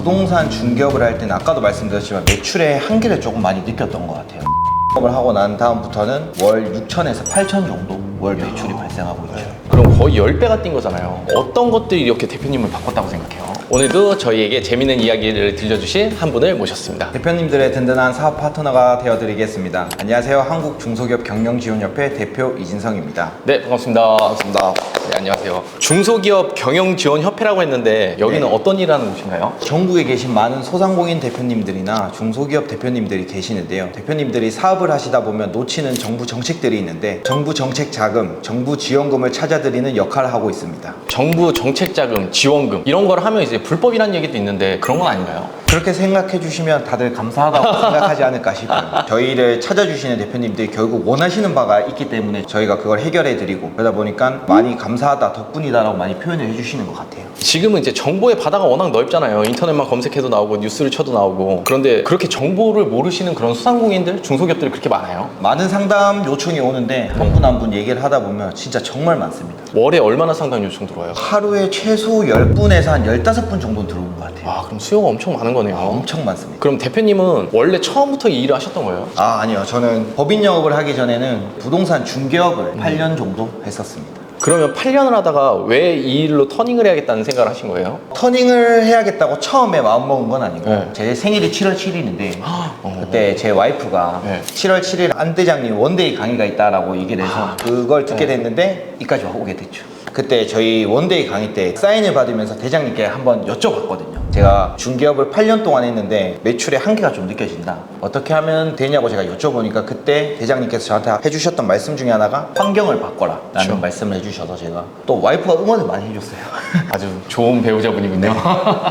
부동산 중개업을 할 때는 아까도 말씀드렸지만 매출의 한계를 조금 많이 느꼈던 것 같아요. 을 하고 난 다음부터는 월 6천에서 8천 정도 월 매출이 발생하고 있죠. 그럼 거의 10배가 뛴 거잖아요. 어떤 것들이 이렇게 대표님을 바꿨다고 생각해요? 오늘도 저희에게 재밌는 이야기를 들려주실 한 분을 모셨습니다. 대표님들의 든든한 사업 파트너가 되어드리겠습니다. 안녕하세요. 한국중소기업경영지원협회 대표 이진성입니다. 네, 반갑습니다. 반갑습니다. 네, 안녕하세요. 중소기업 경영지원협회라고 했는데 여기는 네. 어떤 일을 하는 곳인가요? 전국에 계신 많은 소상공인 대표님들이나 중소기업 대표님들이 계시는데요. 대표님들이 사업을 하시다 보면 놓치는 정부 정책들이 있는데 정부 정책 자금, 정부 지원금을 찾아드리는 역할을 하고 있습니다. 정부 정책자금, 지원금 이런 걸 하면 이제 불법이라는 얘기도 있는데 그런 건 아닌가요? 그렇게 생각해 주시면 다들 감사하다고 생각하지 않을까 싶어요. 저희를 찾아주시는 대표님들이 결국 원하시는 바가 있기 때문에 저희가 그걸 해결해 드리고 그러다 보니까 많이 감사하다, 덕분이다라고 많이 표현을 해주시는 것 같아요. 지금은 이제 정보의 바다가 워낙 넓잖아요. 인터넷만 검색해도 나오고 뉴스를 쳐도 나오고. 그런데 그렇게 정보를 모르시는 그런 소상공인들, 중소기업들이 그렇게 많아요? 많은 상담 요청이 오는데 한 분 한 분 얘기를 하다 보면 진짜 정말 많습니다. 월에 얼마나 상담 요청 들어와요? 하루에 최소 10분에서 한 15분 정도는 들어오는 것 같아요. 아, 그럼 수요가 엄청 많은 거네요. 엄청 많습니다. 그럼 대표님은 원래 처음부터 이 일을 하셨던 거예요? 아니요. 저는 법인 영업을 하기 전에는 부동산 중개업을 8년 정도 했었습니다. 그러면 8년을 하다가 왜 이 일로 터닝을 해야겠다는 생각을 하신 거예요? 터닝을 해야겠다고 처음에 마음먹은 건 아니고 네. 제 생일이 7월 7일인데 그때 제 와이프가 네. 7월 7일 안 대장님 원데이 강의가 있다라고 얘기를 해서 그걸 듣게 네. 됐는데 이까지 오게 됐죠. 그때 저희 원데이 강의 때 사인을 받으면서 대장님께 한번 여쭤봤거든요. 제가 중개업을 8년 동안 했는데 매출의 한계가 좀 느껴진다. 어떻게 하면 되냐고 제가 여쭤보니까 그때 대장님께서 저한테 해주셨던 말씀 중에 하나가 환경을 바꿔라 라는 그렇죠. 말씀을 해주셔서 제가 또 와이프가 응원을 많이 해줬어요. 아주 좋은 배우자분이군요.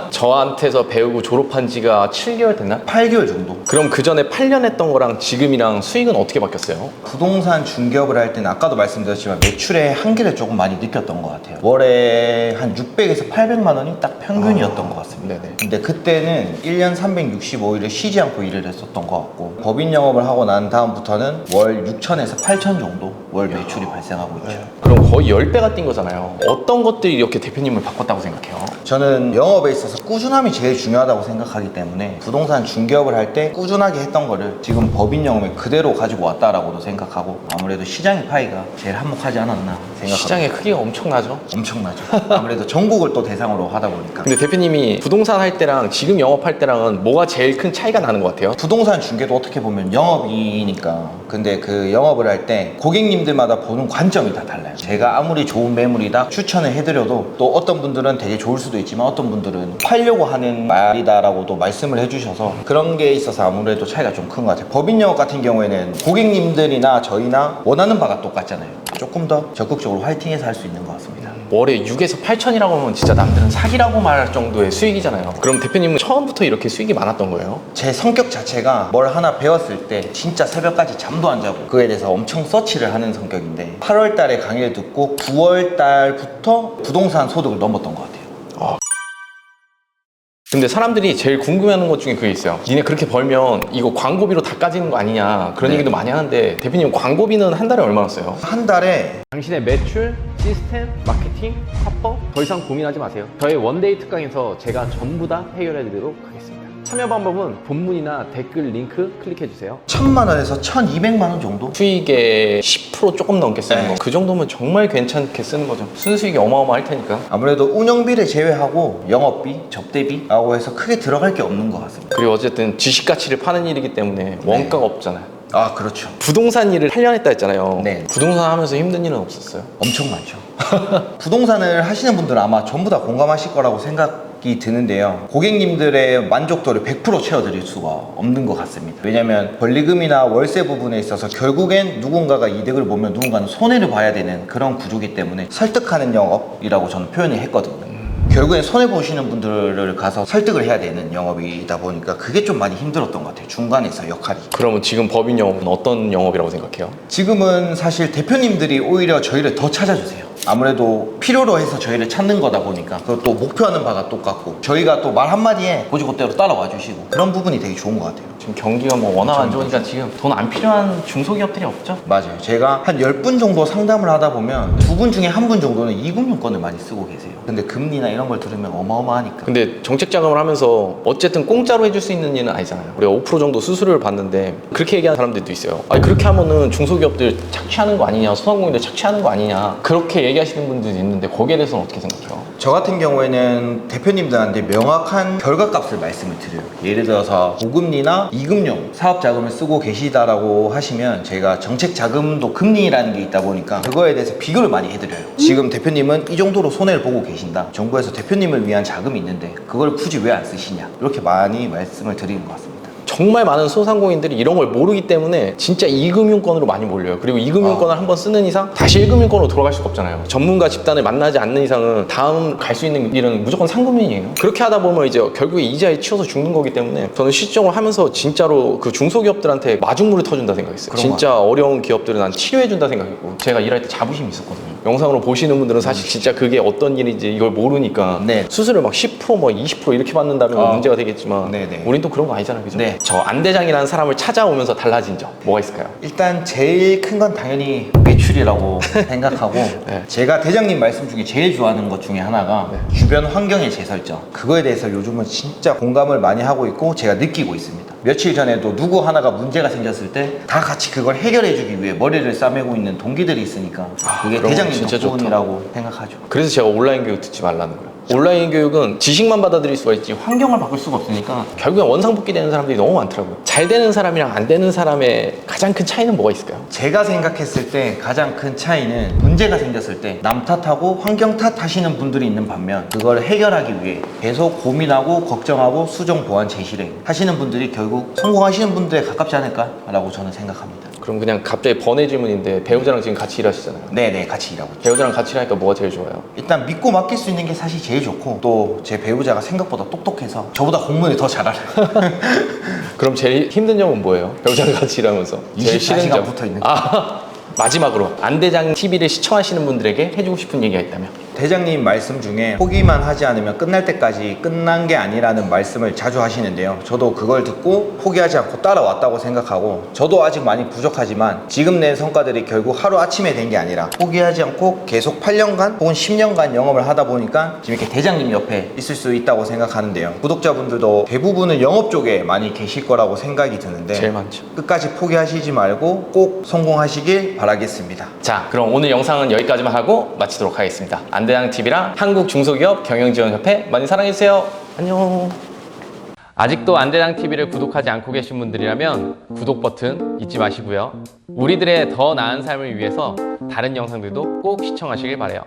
저한테서 배우고 졸업한 지가 7개월 됐나? 8개월 정도. 그럼 그 전에 8년 했던 거랑 지금이랑 수익은 어떻게 바뀌었어요? 부동산 중개업을 할 때는 아까도 말씀드렸지만 매출의 한계를 조금 많이 느꼈던 것 같아요. 월에 한 600에서 800만 원이 딱 평균이었던 것 같습니다. 네네. 근데 그때는 1년 365일을 쉬지 않고 일을 했었던 것 같고 법인 영업을 하고 난 다음부터는 월 6천에서 8천 정도 월 매출이 발생하고 있죠. 그럼 거의 10배가 뛴 거잖아요. 어떤 것들이 이렇게 대표님을 바꿨다고 생각해요? 저는 영업에 있어서 꾸준함이 제일 중요하다고 생각하기 때문에 부동산 중개업을 할 때 꾸준하게 했던 거를 지금 법인 영업에 그대로 가지고 왔다라고도 생각하고 아무래도 시장의 파이가 제일 한몫하지 않았나 생각합니다. 시장의 크기가 엄청나죠? 엄청나죠. 아무래도 전국을 또 대상으로 하다 보니까. 근데 대표님이 부동산 할 때랑 지금 영업할 때랑은 뭐가 제일 큰 차이가 나는 것 같아요? 부동산 중개도 어떻게 보면 영업이니까 근데 그 영업을 할 때 고객님들마다 보는 관점이 다 달라요. 제가 아무리 좋은 매물이다 추천을 해드려도 또 어떤 분들은 되게 좋을 수도 있지만 어떤 분들은 팔려고 하는 말이다라고도 말씀을 해주셔서 그런 게 있어서 아무래도 차이가 좀 큰 것 같아요. 법인 영업 같은 경우에는 고객님들이나 저희나 원하는 바가 똑같잖아요. 조금 더 적극적으로 화이팅해서 할 수 있는 것 같습니다. 월에 6에서 8천이라고 하면 진짜 남들은 사기라고 말할 정도의 수익이잖아요. 그럼 대표님은 처음부터 이렇게 수익이 많았던 거예요? 제 성격 자체가 뭘 하나 배웠을 때 진짜 새벽까지 잠도 안 자고 그거에 대해서 엄청 서치를 하는 성격인데 8월 달에 강의를 듣고 9월 달부터 부동산 소득을 넘었던 것 같아요. 근데 사람들이 제일 궁금해하는 것 중에 그게 있어요. 니네 그렇게 벌면 이거 광고비로 다 까지는 거 아니냐 그런 얘기도 많이 하는데 대표님 광고비는 한 달에 얼마나 써요? 한 달에 당신의 매출, 시스템, 마케팅, 화법 더 이상 고민하지 마세요. 저의 원데이 특강에서 제가 전부 다 해결해 드리도록 하겠습니다. 참여 방법은 본문이나 댓글 링크 클릭해주세요. 1,000만 원에서 1,200만 원 정도? 수익의 10% 조금 넘게 쓰는 거. 그 정도면 정말 괜찮게 쓰는 거죠. 순수익이 어마어마할 테니까. 아무래도 운영비를 제외하고 영업비, 접대비라고 해서 크게 들어갈 게 없는 것 같습니다. 그리고 어쨌든 지식 가치를 파는 일이기 때문에 원가가 없잖아요. 아 그렇죠. 부동산 일을 8년 했다 했잖아요. 네. 부동산 하면서 힘든 일은 없었어요? 엄청 많죠. 부동산을 하시는 분들은 아마 전부 다 공감하실 거라고 생각이 드는데요. 고객님들의 만족도를 100% 채워드릴 수가 없는 것 같습니다. 왜냐하면 권리금이나 월세 부분에 있어서 결국엔 누군가가 이득을 보면 누군가는 손해를 봐야 되는 그런 구조이기 때문에 설득하는 영업이라고 저는 표현을 했거든요. 결국엔 손해보시는 분들을 가서 설득을 해야 되는 영업이다 보니까 그게 좀 많이 힘들었던 것 같아요. 중간에서 역할이. 그러면 지금 법인 영업은 어떤 영업이라고 생각해요? 지금은 사실 대표님들이 오히려 저희를 더 찾아주세요. 아무래도 필요로 해서 저희를 찾는 거다 보니까 그것도 목표하는 바가 똑같고 저희가 또 말 한마디에 고지고대로 따라와 주시고 그런 부분이 되게 좋은 것 같아요. 지금 경기가 뭐 워낙 안 좋으니까 지금 돈 안 필요한 중소기업들이 없죠? 맞아요. 제가 한 10분 정도 상담을 하다 보면 2분 중에 1분 정도는 이금융권을 많이 쓰고 계세요. 근데 금리나 이런 걸 들으면 어마어마하니까. 근데 정책 자금을 하면서 어쨌든 공짜로 해줄 수 있는 일은 아니잖아요. 우리가 5% 정도 수수료를 받는데 그렇게 얘기하는 사람들도 있어요. 아니 그렇게 하면은 중소기업들 착취하는 거 아니냐, 소상공인들 착취하는 거 아니냐 그렇게 얘기하시는 분들이 있는데 거기에 대해서는 어떻게 생각해요? 저 같은 경우에는 대표님들한테 명확한 결과값을 말씀을 드려요. 예를 들어서 고금리나 이금융 사업자금을 쓰고 계시다라고 하시면 제가 정책 자금도 금리라는 게 있다 보니까 그거에 대해서 비교를 많이 해드려요. 지금 대표님은 이 정도로 손해를 보고 계신다. 정부에서 대표님을 위한 자금이 있는데 그걸 굳이 왜 안 쓰시냐 이렇게 많이 말씀을 드리는 것 같습니다. 정말 많은 소상공인들이 이런 걸 모르기 때문에 진짜 2금융권으로 많이 몰려요. 그리고 2금융권을 한번 쓰는 이상 다시 1금융권으로 돌아갈 수가 없잖아요. 전문가 집단을 만나지 않는 이상은 다음 갈 수 있는 길은 무조건 상금융이에요. 그렇게 하다 보면 이제 결국에 이자에 치여서 죽는 거기 때문에 저는 실적을 하면서 진짜로 그 중소기업들한테 마중물을 터준다 생각했어요. 진짜 어려운 기업들은 난 치료해준다 생각했고 제가 일할 때 자부심이 있었거든요. 영상으로 보시는 분들은 사실 진짜 그게 어떤 일인지 이걸 모르니까 네. 수수료 막 10%, 뭐 20% 이렇게 받는다면 문제가 되겠지만 네네. 우린 또 그런 거 아니잖아요. 그죠? 네. 저 안대장이라는 사람을 찾아오면서 달라진 점 뭐가 있을까요? 일단 제일 큰 건 당연히 매출이라고 생각하고 네. 제가 대장님 말씀 중에 제일 좋아하는 것 중에 하나가 주변 환경의 재설정 그거에 대해서 요즘은 진짜 공감을 많이 하고 있고 제가 느끼고 있습니다. 며칠 전에도 누구 하나가 문제가 생겼을 때 다 같이 그걸 해결해 주기 위해 머리를 싸매고 있는 동기들이 있으니까 그게 그런 거 대장님 진짜 덕분이라고 생각하죠. 그래서 제가 온라인 교육 듣지 말라는 거예요. 온라인 교육은 지식만 받아들일 수가 있지 환경을 바꿀 수가 없으니까 결국엔 원상복귀 되는 사람들이 너무 많더라고요. 잘 되는 사람이랑 안 되는 사람의 가장 큰 차이는 뭐가 있을까요? 제가 생각했을 때 가장 큰 차이는 문제가 생겼을 때 남 탓하고 환경 탓하시는 분들이 있는 반면 그걸 해결하기 위해 계속 고민하고 걱정하고 수정 보완 재실행 하시는 분들이 결국 성공하시는 분들에 가깝지 않을까라고 저는 생각합니다. 그럼 그냥 갑자기 번외 질문인데 배우자랑 지금 같이 일하시잖아요. 네네 같이 일하고 있죠. 배우자랑 같이 일하니까 뭐가 제일 좋아요? 일단 믿고 맡길 수 있는 게 사실 제일 좋고 또 제 배우자가 생각보다 똑똑해서 저보다 공무원을 더 잘 알아요. 그럼 제일 힘든 점은 뭐예요? 배우자랑 같이 일하면서 제일 싫은 24시간 점. 붙어 있는 거. 마지막으로 안대장 TV를 시청하시는 분들에게 해주고 싶은 얘기가 있다면? 대장님 말씀 중에 포기만 하지 않으면 끝날 때까지 끝난 게 아니라는 말씀을 자주 하시는데요. 저도 그걸 듣고 포기하지 않고 따라왔다고 생각하고 저도 아직 많이 부족하지만 지금 낸 성과들이 결국 하루아침에 된 게 아니라 포기하지 않고 계속 8년간 혹은 10년간 영업을 하다 보니까 지금 이렇게 대장님 옆에 있을 수 있다고 생각하는데요. 구독자분들도 대부분은 영업 쪽에 많이 계실 거라고 생각이 드는데 제일 많죠. 끝까지 포기하시지 말고 꼭 성공하시길 바라겠습니다. 자, 그럼 오늘 영상은 여기까지만 하고 마치도록 하겠습니다. 안대장 TV랑 한국중소기업 경영지원협회 많이 사랑해주세요. 안녕. 아직도 안대장 TV를 구독하지 않고 계신 분들이라면 구독 버튼 잊지 마시고요. 우리들의 더 나은 삶을 위해서 다른 영상들도 꼭 시청하시길 바라요.